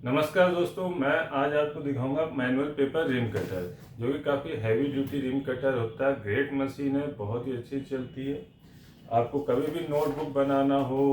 नमस्कार दोस्तों, मैं आज आपको दिखाऊंगा मैनुअल पेपर रिम कटर, जो कि काफ़ी हैवी ड्यूटी रिम कटर होता है। ग्रेट मशीन है, बहुत ही अच्छी चलती है। आपको कभी भी नोटबुक बनाना हो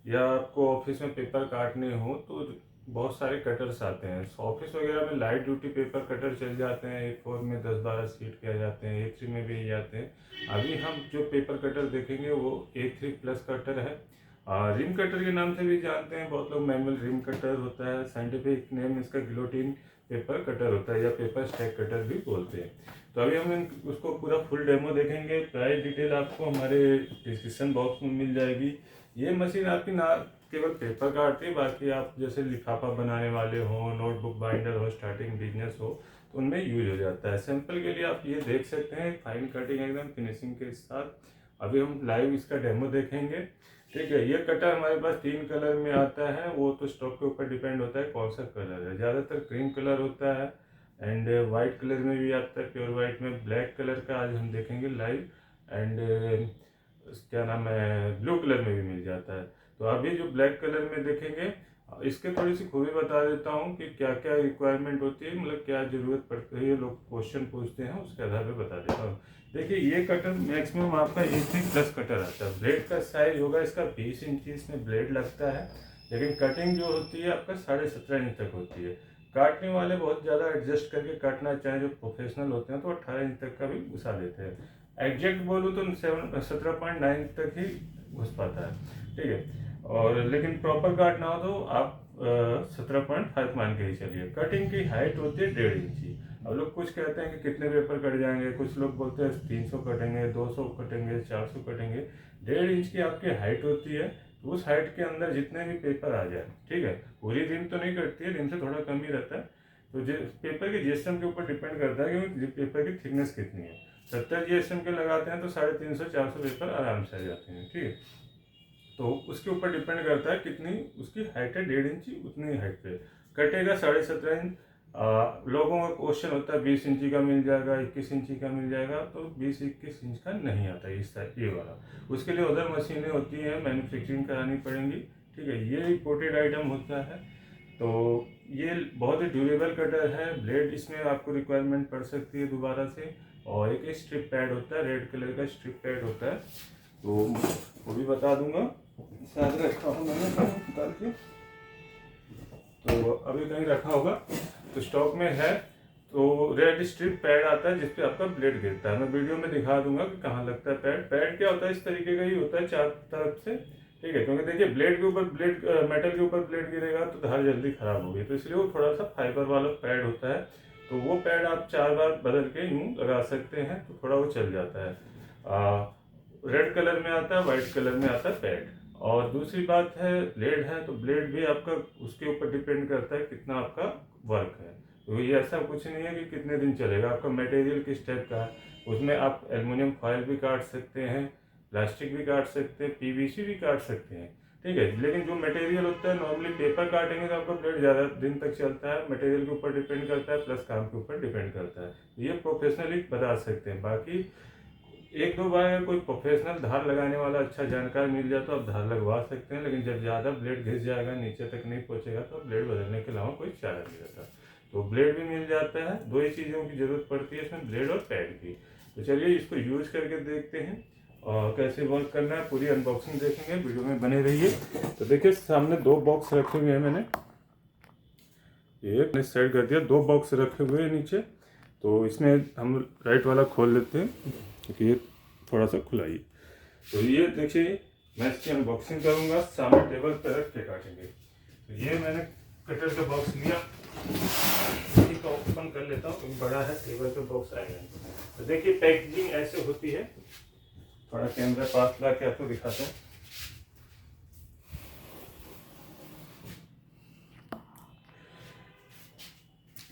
या आपको ऑफिस में पेपर काटने हो तो बहुत सारे कटर्स आते हैं। ऑफिस वगैरह में लाइट ड्यूटी पेपर कटर चल जाते हैं, A4 में 10-12 शीट के आ जाते हैं, A3 में भी आते हैं। अभी हम जो पेपर कटर देखेंगे वो A3 प्लस कटर है। रिम कटर के नाम से भी जानते हैं बहुत लोग। मैनुअल रिम कटर होता है, साइंटिफिक नेम इसका गिलोटिन पेपर कटर होता है या पेपर स्टैक कटर भी बोलते हैं। तो अभी हम उसको पूरा फुल डेमो देखेंगे। प्राइस डिटेल आपको हमारे डिस्क्रिप्शन बॉक्स में मिल जाएगी। ये मशीन आपकी ना केवल पेपर काटती है, बाकी आप जैसे लिफाफा बनाने वाले हो, नोटबुक बाइंडर हो, स्टार्टिंग बिजनेस हो तो उनमें यूज हो जाता है। सैंपल के लिए आप ये देख सकते हैं, फाइन कटिंग एकदम फिनिशिंग के साथ। अभी हम लाइव इसका डेमो देखेंगे। ठीक है, ये कटर हमारे पास 3 कलर में आता है। वो तो स्टॉक के ऊपर डिपेंड होता है कौन सा कलर है। ज़्यादातर क्रीम कलर होता है एंड वाइट कलर में भी आता है, प्योर वाइट में। ब्लैक कलर का आज हम देखेंगे लाइव एंड क्या नाम है, ब्लू कलर में भी मिल जाता है। तो अभी जो ब्लैक कलर में देखेंगे, इसके थोड़ी सी खूबी बता देता हूँ कि क्या क्या रिक्वायरमेंट होती है, मतलब क्या ज़रूरत पड़ती है। लोग क्वेश्चन पूछते हैं, उसके आधार पर बता देता हूँ। देखिए, ये कटर मैक्सिमम आपका A3 प्लस कटर आता है। ब्लेड का साइज होगा इसका 20 इंच इसमें ब्लेड लगता है, लेकिन कटिंग जो होती है आपका 17.5 इंच तक होती है। काटने वाले बहुत ज़्यादा एडजस्ट करके काटना चाहें, जो प्रोफेशनल होते हैं तो 18 इंच तक का भी घुसा देते हैं। एग्जैक्ट बोलूँ तो 17.9 तक ही घुस पाता है। ठीक है, और लेकिन प्रॉपर काटना हो तो आप 17.5 मान के ही चलिए। कटिंग की हाइट होती है 1.5 इंची। अब लोग कुछ कहते हैं कि कितने पेपर कट जाएंगे, कुछ लोग बोलते हैं 300 कटेंगे, 200 कटेंगे, 400 कटेंगे। 1.5 इंच की आपकी हाइट होती है। तो उस हाइट के अंदर जितने भी पेपर आ जाए, ठीक है, पूरी रिम तो नहीं कटती है, रिम से थोड़ा कम ही रहता है। तो पेपर के जीएसएम के ऊपर डिपेंड करता है कि पेपर की थिकनेस कितनी है। 70 जीएसएम के लगाते हैं तो 350-400 पेपर आराम से आ जाते हैं। ठीक है, तो उसके ऊपर डिपेंड करता है कितनी उसकी हाइट है। 1.5 इंची उतनी हाइट पे कटेगा। 17.5 इंच। लोगों का क्वेश्चन होता है 20 इंची का मिल जाएगा, 21 इंची का मिल जाएगा। तो 20-21 इंच का नहीं आता इस टाइप ये वाला। उसके लिए उधर मशीनें होती हैं, मैन्युफैक्चरिंग करानी पड़ेंगी। ठीक है, ये इम्पोर्टेड आइटम होता है। तो ये बहुत ही ड्यूरेबल कटर है। ब्लेड इसमें आपको रिक्वायरमेंट पड़ सकती है दोबारा से। और एक स्ट्रिप पैड होता है, रेड कलर का स्ट्रिप पैड होता है, तो वो भी बता दूंगा। शायद रखा हो मैंने निकाल के, तो अभी कहीं रखा होगा तो स्टॉक में है। तो रेड स्ट्रिप पैड आता है जिसपे आपका ब्लेड गिरता है। मैं वीडियो में दिखा दूंगा कि कहाँ लगता है पैड। पैड क्या होता है, इस तरीके का ही होता है चार तरफ से। ठीक है, क्योंकि देखिए ब्लेड के ऊपर मेटल के ऊपर ब्लेड गिरेगा तो धार जल्दी खराब होगी, तो इसलिए वो थोड़ा सा फाइबर वाला पैड होता है। तो वो पैड आप 4 बार बदल के यूँ लगा सकते हैं, तो थोड़ा वो चल जाता है। रेड कलर में आता है, व्हाइट कलर में आता है पैड। और दूसरी बात है, ब्लेड है तो ब्लेड भी आपका उसके ऊपर डिपेंड करता है कितना आपका वर्क है। तो ये ऐसा कुछ नहीं है कि कितने दिन चलेगा। आपका मटेरियल किस टाइप का है, उसमें आप एल्युमिनियम फॉयल भी काट सकते हैं, प्लास्टिक भी काट सकते हैं, पीवीसी भी काट सकते हैं। ठीक है, लेकिन जो मटेरियल होता है, नॉर्मली पेपर काटेंगे तो आपका ब्लेड ज़्यादा दिन तक चलता है। मटेरियल के ऊपर डिपेंड करता है, प्लस काम के ऊपर डिपेंड करता है। ये प्रोफेशनली बता सकते हैं। बाकी एक दो बार अगर कोई प्रोफेशनल धार लगाने वाला अच्छा जानकार मिल जाए तो आप धार लगवा सकते हैं, लेकिन जब ज़्यादा ब्लेड घिस जाएगा, नीचे तक नहीं पहुंचेगा, तो ब्लेड बदलने के अलावा कोई चारा नहीं रहता। तो ब्लेड भी मिल जाता है। दो ही चीज़ों की ज़रूरत पड़ती है इसमें, ब्लेड और पैड की। तो चलिए इसको यूज करके देखते हैं और कैसे वर्क करना है। पूरी अनबॉक्सिंग देखेंगे, वीडियो में बने रहिए। तो देखिए, सामने 2 बॉक्स रखे हुए हैं मैंने, एक साइड कर दिया, 2 बॉक्स रखे हुए हैं नीचे। तो इसमें हम राइट वाला खोल लेते हैं क्योंकि ये थोड़ा सा खुला ही। तो ये देखिए, मैं इसकी अनबॉक्सिंग करूंगा, सामने टेबल पर रख के काटेंगे। तो ये मैंने कटर का बॉक्स लिया, इसी को ओपन कर लेता हूँ क्योंकि बड़ा है, टेबल पे बॉक्स आएगा। तो देखिए पैकेजिंग ऐसे होती है। थोड़ा कैमरा पास ला के आपको दिखाते हैं।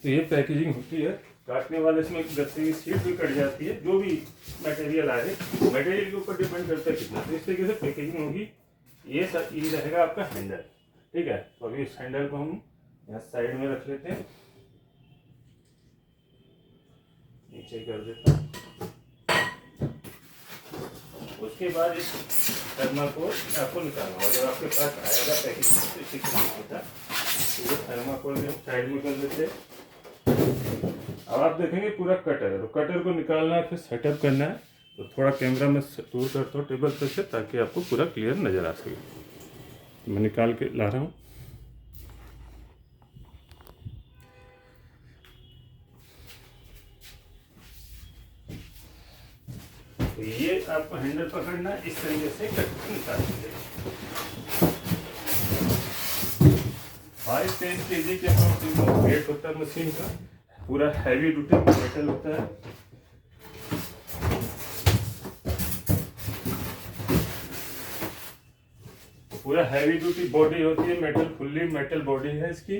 तो ये पैकेजिंग होती है। काटने वाले इसमें गत्ते की सीट भी कट जाती है। जो भी मटेरियल आए, मटेरियल के ऊपर डिपेंड करता है कितना। तो इस तरीके से पैकेजिंग होगी। ये रहेगा आपका हैंडल। ठीक है, तो अभी इस हैंडल को हम यहाँ साइड में रख लेते हैं, नीचे कर देता हूँ। उसके बाद इस थर्माकोल आपको निकालना होगा। जब आपके पास आएगा पैकेजिंग तो ठीक होता है। ये थर्माकोल भी हम साइड में कर लेते हैं। अब आप देखेंगे पूरा कटर है, तो कटर को निकालना है, फिर सेटअप करना है। तो थोड़ा कैमरा में दूर करता हूँ टेबल पे से, ताकि आपको पूरा क्लियर नज़र आ सके। मैं निकाल के ला रहा हूँ। तो ये आपको हैंडल पकड़ना है, इस तरीके से कट निकाल दीजिए। 5-10 kg के अप्रॉक्सिमेट वेट होता है मशीन का, पूरा हैवी ड्यूटी मेटल होता है। पूरा हैवी ड्यूटी बॉडी होती है, मेटल, फुल्ली मेटल बॉडी है इसकी।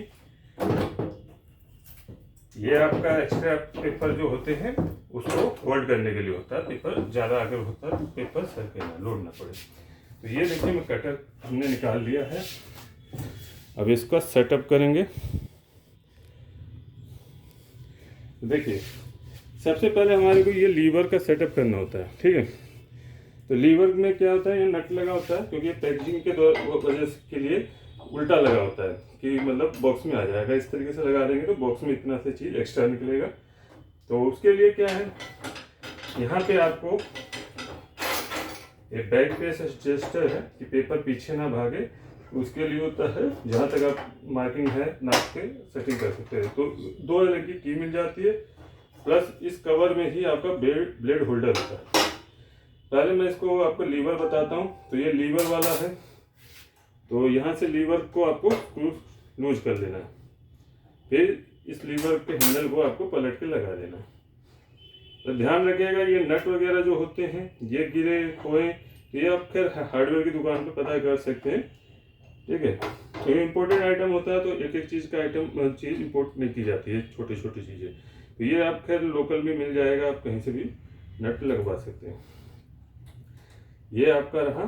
ये आपका एक्स्ट्रा पेपर जो होते हैं उसको होल्ड करने के लिए होता है। पेपर ज़्यादा अगर होता है तो पेपर सर के ना लोड ना पड़े। तो ये देखिए मैं कटर हमने निकाल लिया है। अब इसका सेटअप करेंगे। देखिए सबसे पहले हमारे को ये लीवर का सेटअप करना होता है, ठीक है। तो लीवर में क्या होता है, ये नट लगा होता है, क्योंकि पैकेजिंग के वजह के लिए उल्टा लगा होता है कि मतलब बॉक्स में आ जाएगा। इस तरीके से लगा देंगे तो बॉक्स में इतना से चीज़ एक्स्ट्रा निकलेगा। तो उसके लिए क्या है, यहाँ पे आपको एक बैक पेस एडजस्टर है कि पेपर पीछे ना भागे। उसके लिए होता है, जहाँ तक आप मार्किंग है नाप के सेटिंग कर सकते हैं। तो 2 अलग की की मिल जाती है, प्लस इस कवर में ही आपका ब्लेड होल्डर होता है। पहले मैं इसको आपको लीवर बताता हूँ। तो ये लीवर वाला है, तो यहाँ से लीवर को आपको स्क्रू लूज कर लेना है, फिर इस लीवर के हैंडल को आपको पलट के लगा देना है। तो ध्यान रखिएगा ये नट वगैरह जो होते हैं ये गिरे खोए तो ये आप खैर हार्डवेयर की दुकान पे पता कर सकते हैं, ठीक है। तो ये इम्पोर्टेंट आइटम होता है, तो एक एक चीज़ का चीज़ इम्पोर्ट नहीं की जाती है, छोटी छोटी चीज़ें। तो ये आप खैर लोकल भी मिल जाएगा, आप कहीं से भी नट लगवा सकते हैं। ये आपका रहा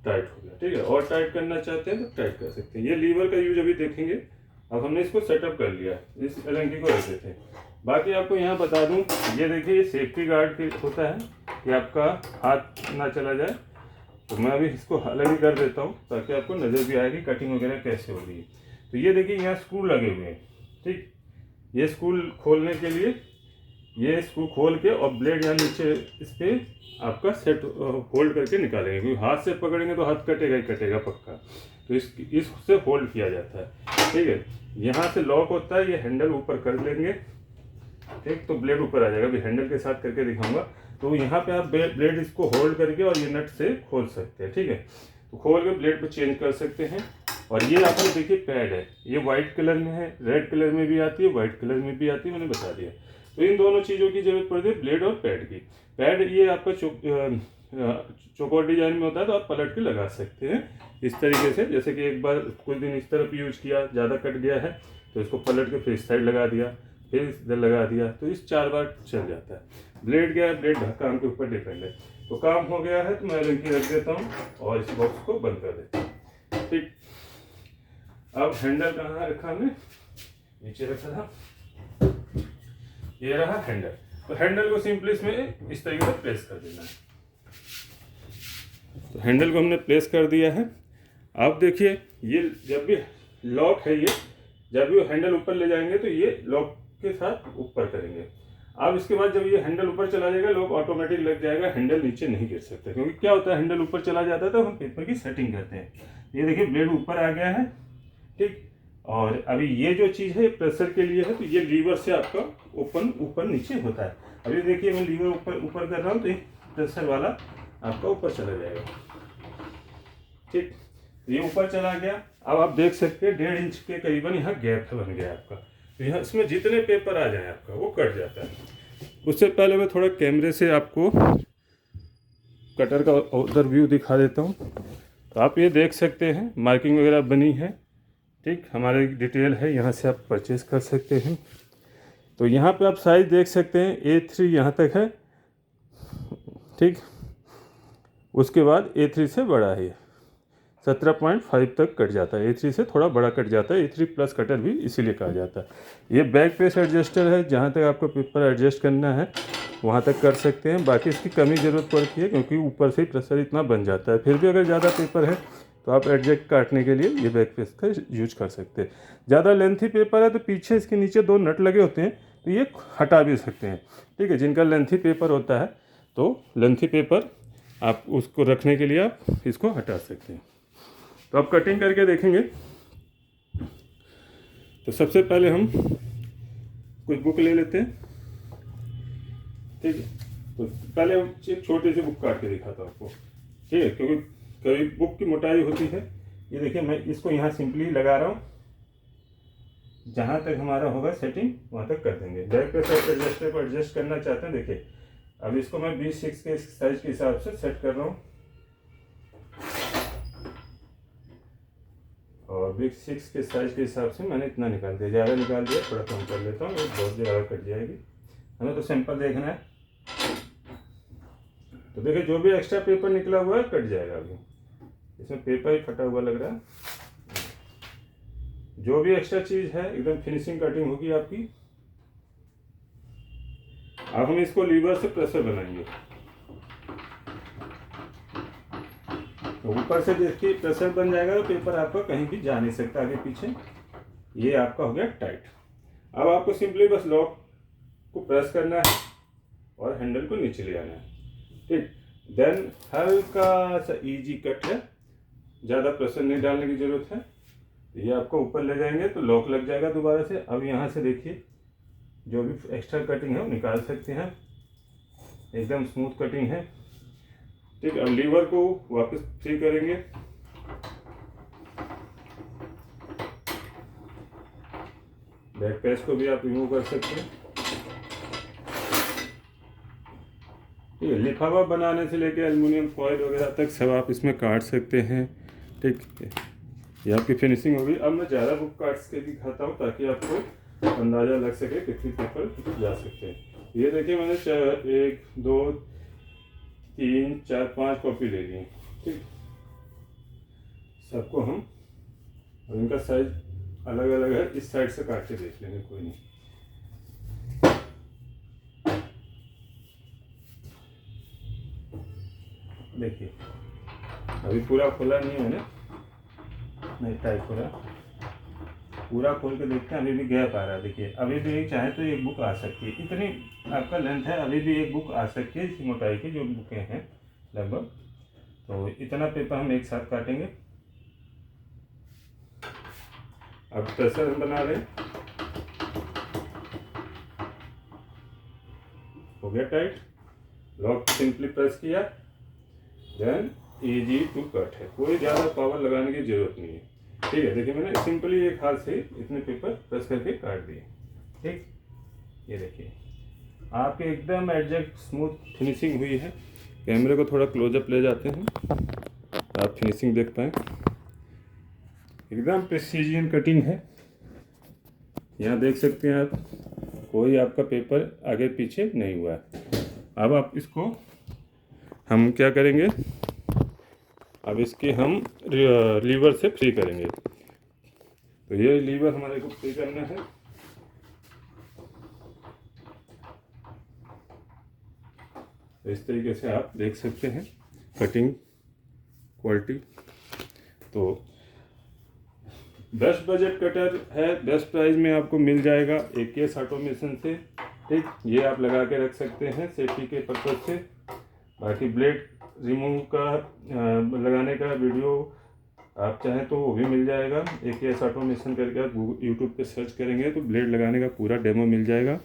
टाइट हो गया, ठीक है। और टाइट करना चाहते हैं तो टाइट कर सकते हैं। ये लीवर का यूज अभी देखेंगे। अब हमने इसको सेटअप कर लिया, इस एलंकी को रख देते हैं। बाकी आपको यहाँ बता दूं, ये देखिए ये सेफ्टी गार्ड होता है कि आपका हाथ ना चला जाए। तो मैं अभी इसको अलग ही कर देता हूँ ताकि आपको नज़र भी आएगी कटिंग वगैरह कैसे हो रही है। तो ये देखिए यहाँ स्क्रू लगे हुए हैं, ठीक। ये स्क्रू खोलने के लिए ये स्क्रू खोल के और ब्लेड यहाँ नीचे इस पर आपका सेट होल्ड करके निकालेंगे, क्योंकि हाथ से पकड़ेंगे तो हाथ कटेगा ही कटेगा पक्का। तो इससे होल्ड किया जाता है, ठीक है। यहाँ से लॉक होता है, ये हैंडल ऊपर कर लेंगे, ठीक। तो ब्लेड ऊपर आ जाएगा। अभी हैंडल के साथ करके दिखाऊंगा। तो यहाँ पे आप ब्लेड इसको होल्ड करके और ये नट से खोल सकते हैं, ठीक है। तो खोल के ब्लेड को चेंज कर सकते हैं। और ये आपको देखिए पैड है, ये वाइट कलर में है, रेड कलर में भी आती है, वाइट कलर में भी आती है, मैंने बता दिया। तो इन दोनों चीज़ों की जरूरत पड़ती है, ब्लेड और पैड की। पैड ये आपका चौकोर डिजाइन में होता है, तो आप पलट के लगा सकते हैं इस तरीके से। जैसे कि एक बार कुछ दिन इस तरफ यूज किया, ज़्यादा कट गया है तो इसको पलट के फिर इस साइड लगा दिया, फिर इधर लगा दिया, तो इस 4 बार चल जाता है। ब्लेड क्या है, ब्लेड काम के ऊपर डिपेंड है। तो काम हो गया है तो मैं एलंकी रख देता हूँ और इस बॉक्स को बंद कर देता हूँ, ठीक। अब हैंडल कहाँ रखा हमने, नीचे रखा था, ये रहा हैंडल। तो हैंडल को सिंपली इसमें इस तरीके से प्लेस कर देना है। तो हैंडल को हमने प्लेस कर दिया है। अब देखिए ये जब भी लॉक है, ये जब भी हैंडल ऊपर ले जाएंगे तो ये लॉक के साथ ऊपर करेंगे। अब इसके बाद जब ये हैंडल ऊपर चला जाएगा, लॉक ऑटोमेटिक लग जाएगा, हैंडल नीचे नहीं गिर सकता। क्योंकि क्या होता है, हैंडल ऊपर चला जाता है तो हम पेपर की सेटिंग करते हैं। ये देखिए ब्लेड ऊपर आ गया है, ठीक। और अभी ये जो चीज़ है प्रेशर के लिए है, तो ये लीवर से आपका ओपन ऊपर नीचे होता है। अभी देखिए मैं लीवर ऊपर कर रहा हूँ तो ये प्रेशर वाला आपका ऊपर चला जाएगा, ठीक। ये ऊपर चला गया। अब आप देख सकते हैं 1.5 इंच के करीबन यहाँ गैप बन गया आपका। तो यहाँ इसमें जितने पेपर आ जाए आपका वो कट जाता है। उससे पहले मैं थोड़ा कैमरे से आपको कटर का उधर व्यू दिखा देता हूँ। तो आप ये देख सकते हैं मार्किंग वगैरह बनी है, ठीक। हमारे डिटेल है, यहाँ से आप परचेज कर सकते हैं। तो यहाँ पे आप साइज़ देख सकते हैं, A3 यहाँ तक है, ठीक। उसके बाद A3 से बड़ा है, 17.5 तक कट जाता है। A3 से थोड़ा बड़ा कट जाता है, A3 प्लस कटर भी इसीलिए कहा जाता है। ये बैक पेस एडजस्टर है, जहाँ तक आपको पेपर एडजस्ट करना है वहाँ तक कर सकते हैं। बाकी इसकी कमी ज़रूरत पड़ती है क्योंकि ऊपर से ही प्रेशर इतना बन जाता है। फिर भी अगर ज़्यादा पेपर है तो आप एडजस्ट काटने के लिए ये बैक पीस का यूज कर सकते हैं। ज़्यादा लेंथी पेपर है तो पीछे इसके नीचे 2 नट लगे होते हैं, तो ये हटा भी सकते हैं। ठीक है, जिनका लेंथी पेपर होता है तो लेंथी पेपर आप उसको रखने के लिए आप इसको हटा सकते हैं। तो आप कटिंग करके देखेंगे। तो सबसे पहले हम कुछ बुक ले लेते हैं। ठीक है, तो पहले हम एक छोटी सी बुक काट के दिखाता हूँ आपको। ठीक है, क्योंकि कभी बुक की मोटाई होती है। ये देखिए, मैं इसको यहाँ सिंपली लगा रहा हूँ, जहाँ तक हमारा होगा सेटिंग वहाँ तक कर देंगे। बैक पे साइड एडजस्टर को एडजस्ट करना चाहते हैं, देखिए अब इसको मैं 26 के साइज के हिसाब से सेट कर रहा हूँ, और 26 के साइज के हिसाब से मैंने इतना निकाल दिया। ज़्यादा निकाल दिया, थोड़ा कम कर लेता हूँ, बहुत ज़्यादा कट जाएगी। हमें तो सैंपल देखना है। तो देखिए, जो भी एक्स्ट्रा पेपर निकला हुआ है कट जाएगा। अभी इसमें पेपर ही फटा हुआ लग रहा है। जो भी एक्स्ट्रा चीज़ है एकदम फिनिशिंग कटिंग होगी आपकी। अब हम इसको लीवर से प्रेशर बनाएंगे। तो ऊपर से देखिए प्रेशर बन जाएगा, तो पेपर आपका कहीं भी जा नहीं सकता आगे पीछे। ये आपका हो गया टाइट। अब आपको सिंपली बस लॉक को प्रेस करना है और हैंडल को नीचे ले आना है। ठीक, देन हल्का सा इजी कट है, ज़्यादा प्रेशर नहीं डालने की ज़रूरत है। ये आपको ऊपर ले जाएंगे तो लॉक लग जाएगा दोबारा से। अब यहाँ से देखिए जो भी एक्स्ट्रा कटिंग है वो निकाल सकते हैं, एकदम स्मूथ कटिंग है। ठीक, अब लीवर को वापस फ्री करेंगे। बैक पेज को भी आप रिमूव कर सकते हैं। ठीक है, लिफाफा बनाने से लेके एल्युमिनियम फॉइल वगैरह तक सब आप इसमें काट सकते हैं। ठीक है, ये आपकी फिनिशिंग होगी। अब मैं ज़्यादा बुक काट के दिखाता हूँ ताकि आपको अंदाज़ा लग सके कितनी पेपर जा सकते हैं। ये देखिए, मैंने 1 2 3 4 5 कॉपी ले ली। ठीक, सबको हम, और इनका साइज अलग अलग है, इस साइड से काट के देख लेंगे, कोई नहीं। देखिए अभी पूरा खोला नहीं है मैंने, नहीं टाइट खोला, पूरा खोल के देखते हैं। अभी भी गैप आ रहा है। देखिए अभी भी चाहे तो एक बुक आ सकती है, इतनी आपका लेंथ है, अभी भी एक बुक आ सकती है इसी मोटाई की जो बुकें हैं लगभग। तो इतना पेपर हम एक साथ काटेंगे। अब प्रेशर हम बना रहे हैं, हो गया टाइट। लॉक सिंपली प्रेस किया, देन इजी टू कट है, कोई ज़्यादा पावर लगाने की जरूरत नहीं है। ठीक है, देखिए मैंने सिंपली एक हाथ से इतने पेपर प्रेस करके काट दिए। ठीक, ये देखिए आपके एकदम एग्जैक्ट स्मूथ फिनिशिंग हुई है। कैमरे को थोड़ा क्लोजअप ले जाते हैं, आप फिनिशिंग देख पाएँ। एकदम प्रिसीजन कटिंग है, यहाँ देख सकते हैं आप, कोई आपका पेपर आगे पीछे नहीं हुआ है। अब आप इसको हम क्या करेंगे, अब इसके हम लीवर से फ्री करेंगे। तो ये लीवर हमारे को फ्री करना है। तो इस तरीके से आप देख सकते हैं कटिंग क्वालिटी। तो बेस्ट बजट कटर है, बेस्ट प्राइस में आपको मिल जाएगा AKS ऑटोमेशन से। ठीक, ये आप लगा के रख सकते हैं सेफ्टी के पर्पज से। बाकी ब्लेड रिमूव का लगाने का वीडियो आप चाहें तो वो भी मिल जाएगा। AKS ऑटोमेशन करके आप यूट्यूब पे सर्च करेंगे तो ब्लेड लगाने का पूरा डेमो मिल जाएगा।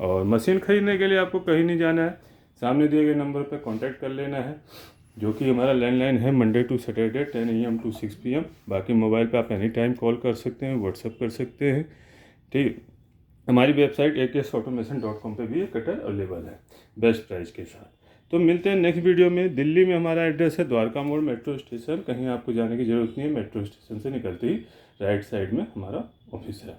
और मशीन ख़रीदने के लिए आपको कहीं नहीं जाना है, सामने दिए गए नंबर पर कांटेक्ट कर लेना है, जो कि हमारा लैंडलाइन है Monday to Saturday 10 AM to 6 PM। बाकी मोबाइल पे आप एनी टाइम कॉल कर सकते हैं, व्हाट्सअप कर सकते हैं। ठीक, हमारी वेबसाइट aksautomation.com पे भी ये कटर अवेलेबल है बेस्ट प्राइस के साथ। तो मिलते हैं नेक्स्ट वीडियो में। दिल्ली में हमारा एड्रेस है द्वारका मोड़ मेट्रो स्टेशन, कहीं आपको जाने की ज़रूरत नहीं है। मेट्रो स्टेशन से निकलते ही राइट साइड में हमारा ऑफिस है।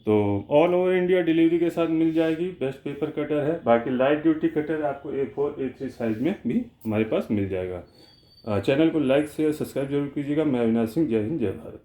तो ऑल ओवर इंडिया डिलीवरी के साथ मिल जाएगी। बेस्ट पेपर कटर है। बाकी लाइट ड्यूटी कटर आपको A4 A3 साइज में भी हमारे पास मिल जाएगा। चैनल को लाइक शेयर सब्सक्राइब जरूर कीजिएगा। मैं अविनाश सिंह, जय हिंद जय भारत।